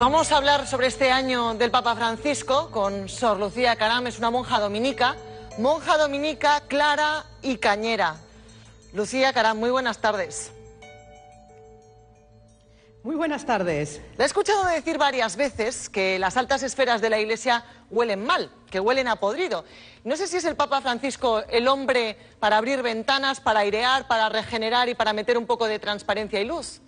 Vamos a hablar sobre este año del Papa Francisco con Sor Lucía Caram, es una monja dominica clara y cañera. Lucía Caram, muy buenas tardes. Muy buenas tardes. Le he escuchado decir varias veces que las altas esferas de la Iglesia huelen mal, que huelen a podrido. No sé si es el Papa Francisco el hombre para abrir ventanas, para airear, para regenerar y para meter un poco de transparencia y luz.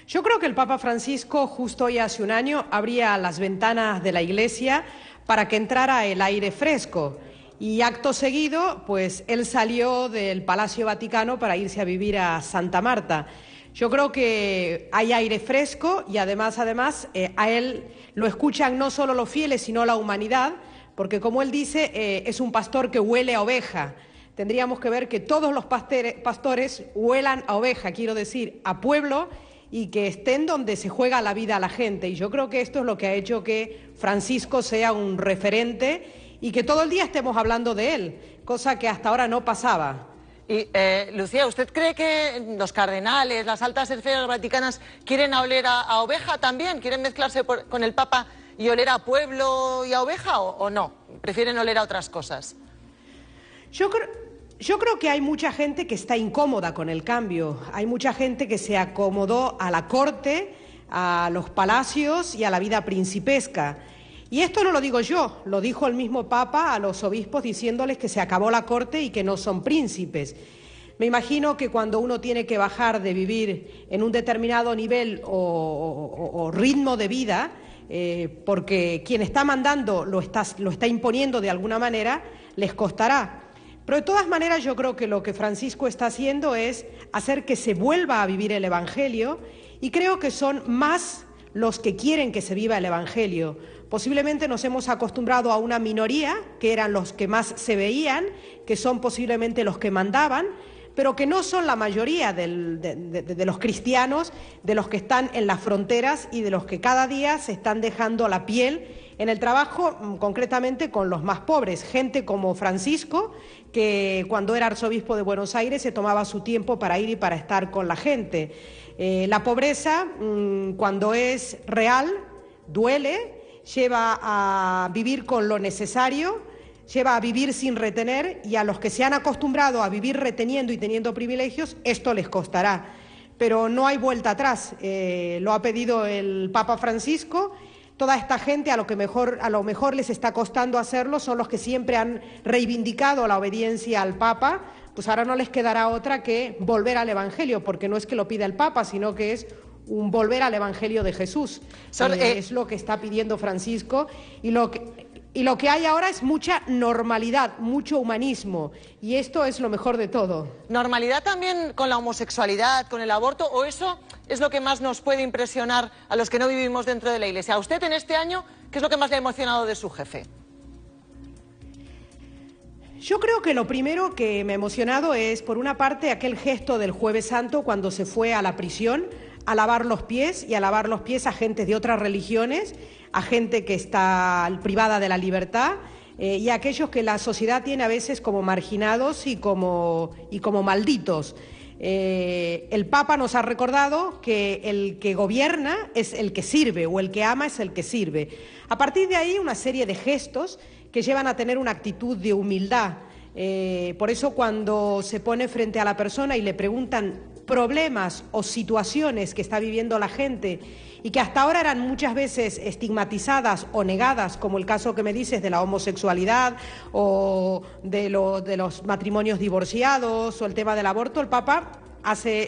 Yo creo que el Papa Francisco justo hoy hace un año abría las ventanas de la Iglesia para que entrara el aire fresco y acto seguido pues él salió del Palacio Vaticano para irse a vivir a Santa Marta. Yo creo que hay aire fresco y además a él lo escuchan no solo los fieles sino la humanidad, porque como él dice es un pastor que huele a oveja. Tendríamos que ver que todos los pastores huelan a oveja, quiero decir, a pueblo, y que estén donde se juega la vida a la gente. Y yo creo que esto es lo que ha hecho que Francisco sea un referente y que todo el día estemos hablando de él, cosa que hasta ahora no pasaba. Y, Lucía, ¿usted cree que los cardenales, las altas esferas vaticanas quieren oler a oveja también? ¿Quieren mezclarse con el Papa y oler a pueblo y a oveja o no? ¿Prefieren oler a otras cosas? Yo creo que hay mucha gente que está incómoda con el cambio. Hay mucha gente que se acomodó a la corte, a los palacios y a la vida principesca. Y esto no lo digo yo, lo dijo el mismo Papa a los obispos diciéndoles que se acabó la corte y que no son príncipes. Me imagino que cuando uno tiene que bajar de vivir en un determinado nivel o ritmo de vida, porque quien está mandando lo está imponiendo de alguna manera, les costará. Pero de todas maneras yo creo que lo que Francisco está haciendo es hacer que se vuelva a vivir el Evangelio y creo que son más los que quieren que se viva el Evangelio. Posiblemente nos hemos acostumbrado a una minoría, que eran los que más se veían, que son posiblemente los que mandaban, pero que no son la mayoría de los cristianos, de los que están en las fronteras y de los que cada día se están dejando la piel en el trabajo, concretamente con los más pobres. Gente como Francisco, que cuando era arzobispo de Buenos Aires se tomaba su tiempo para ir y para estar con la gente. La pobreza, cuando es real, duele, lleva a vivir con lo necesario, lleva a vivir sin retener, y a los que se han acostumbrado a vivir reteniendo y teniendo privilegios, esto les costará. Pero no hay vuelta atrás, lo ha pedido el Papa Francisco. Toda esta gente a lo mejor les está costando hacerlo son los que siempre han reivindicado la obediencia al Papa, pues ahora no les quedará otra que volver al Evangelio, porque no es que lo pida el Papa, sino que es un volver al Evangelio de Jesús. Es lo que está pidiendo Francisco y lo que hay ahora es mucha normalidad, mucho humanismo, y esto es lo mejor de todo. ¿Normalidad también con la homosexualidad, con el aborto, o eso es lo que más nos puede impresionar a los que no vivimos dentro de la Iglesia? ¿A usted en este año qué es lo que más le ha emocionado de su jefe? Yo creo que lo primero que me ha emocionado es, por una parte, aquel gesto del Jueves Santo cuando se fue a la prisión a lavar los pies a gente de otras religiones, a gente que está privada de la libertad y a aquellos que la sociedad tiene a veces como marginados y como malditos. El Papa nos ha recordado que el que gobierna es el que sirve, o el que ama es el que sirve. A partir de ahí, una serie de gestos que llevan a tener una actitud de humildad. Por eso, cuando se pone frente a la persona y le preguntan problemas o situaciones que está viviendo la gente y que hasta ahora eran muchas veces estigmatizadas o negadas, como el caso que me dices de la homosexualidad o de los matrimonios divorciados o el tema del aborto, el Papa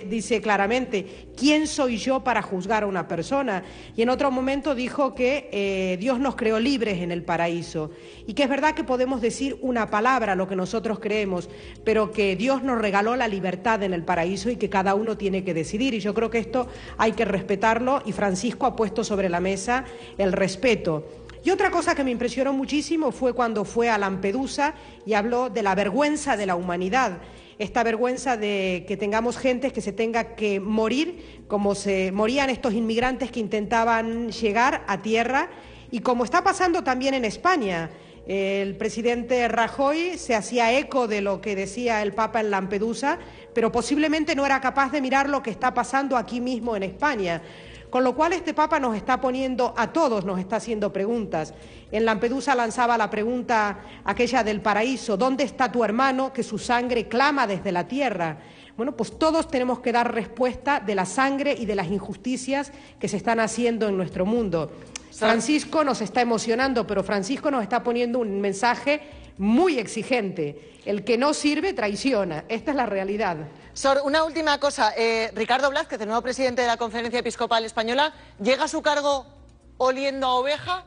dice claramente: ¿quién soy yo para juzgar a una persona? Y en otro momento dijo que Dios nos creó libres en el paraíso y que es verdad que podemos decir una palabra, lo que nosotros creemos, pero que Dios nos regaló la libertad en el paraíso y que cada uno tiene que decidir. Y yo creo que esto hay que respetarlo, y Francisco ha puesto sobre la mesa el respeto. Y otra cosa que me impresionó muchísimo fue cuando fue a Lampedusa y habló de la vergüenza de la humanidad. Esta vergüenza de que tengamos gente que se tenga que morir como se morían estos inmigrantes que intentaban llegar a tierra, y como está pasando también en España. El presidente Rajoy se hacía eco de lo que decía el Papa en Lampedusa, pero posiblemente no era capaz de mirar lo que está pasando aquí mismo en España. Con lo cual este Papa nos está poniendo, a todos nos está haciendo preguntas. En Lampedusa lanzaba la pregunta aquella del paraíso: ¿dónde está tu hermano que su sangre clama desde la tierra? Bueno, pues todos tenemos que dar respuesta de la sangre y de las injusticias que se están haciendo en nuestro mundo. Francisco nos está emocionando, pero Francisco nos está poniendo un mensaje muy exigente. El que no sirve traiciona. Esta es la realidad. Sor, una última cosa. Ricardo Blázquez, el nuevo presidente de la Conferencia Episcopal Española, ¿llega a su cargo oliendo a oveja?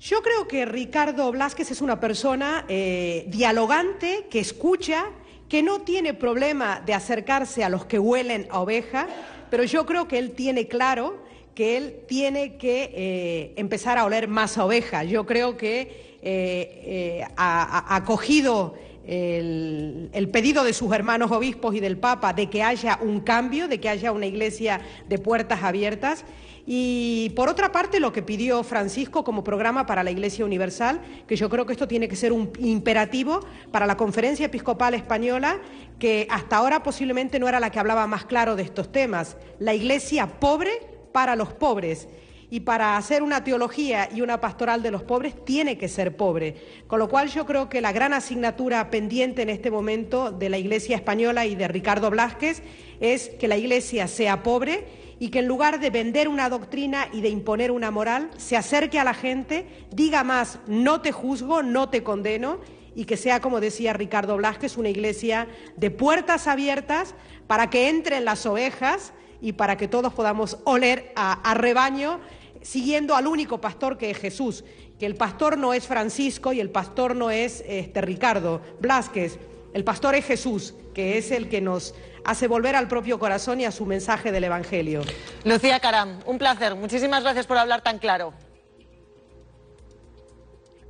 Yo creo que Ricardo Blázquez es una persona dialogante, que escucha, que no tiene problema de acercarse a los que huelen a oveja, pero yo creo que él tiene claro que él tiene que empezar a oler más a oveja. Yo creo que ha acogido el pedido de sus hermanos obispos y del Papa de que haya un cambio, de que haya una iglesia de puertas abiertas. Y por otra parte, lo que pidió Francisco como programa para la Iglesia Universal, que yo creo que esto tiene que ser un imperativo para la Conferencia Episcopal Española, que hasta ahora posiblemente no era la que hablaba más claro de estos temas. La Iglesia pobre para los pobres. Y para hacer una teología y una pastoral de los pobres tiene que ser pobre. Con lo cual yo creo que la gran asignatura pendiente en este momento de la Iglesia española y de Ricardo Blázquez es que la Iglesia sea pobre y que en lugar de vender una doctrina y de imponer una moral, se acerque a la gente, diga más: no te juzgo, no te condeno, y que sea, como decía Ricardo Blázquez, una iglesia de puertas abiertas para que entren las ovejas y para que todos podamos oler a rebaño, siguiendo al único pastor, que es Jesús, que el pastor no es Francisco y el pastor no es Ricardo Blázquez, el pastor es Jesús, que es el que nos hace volver al propio corazón y a su mensaje del Evangelio. Lucía Caram, un placer. Muchísimas gracias por hablar tan claro.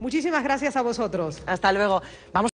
Muchísimas gracias a vosotros. Hasta luego. Vamos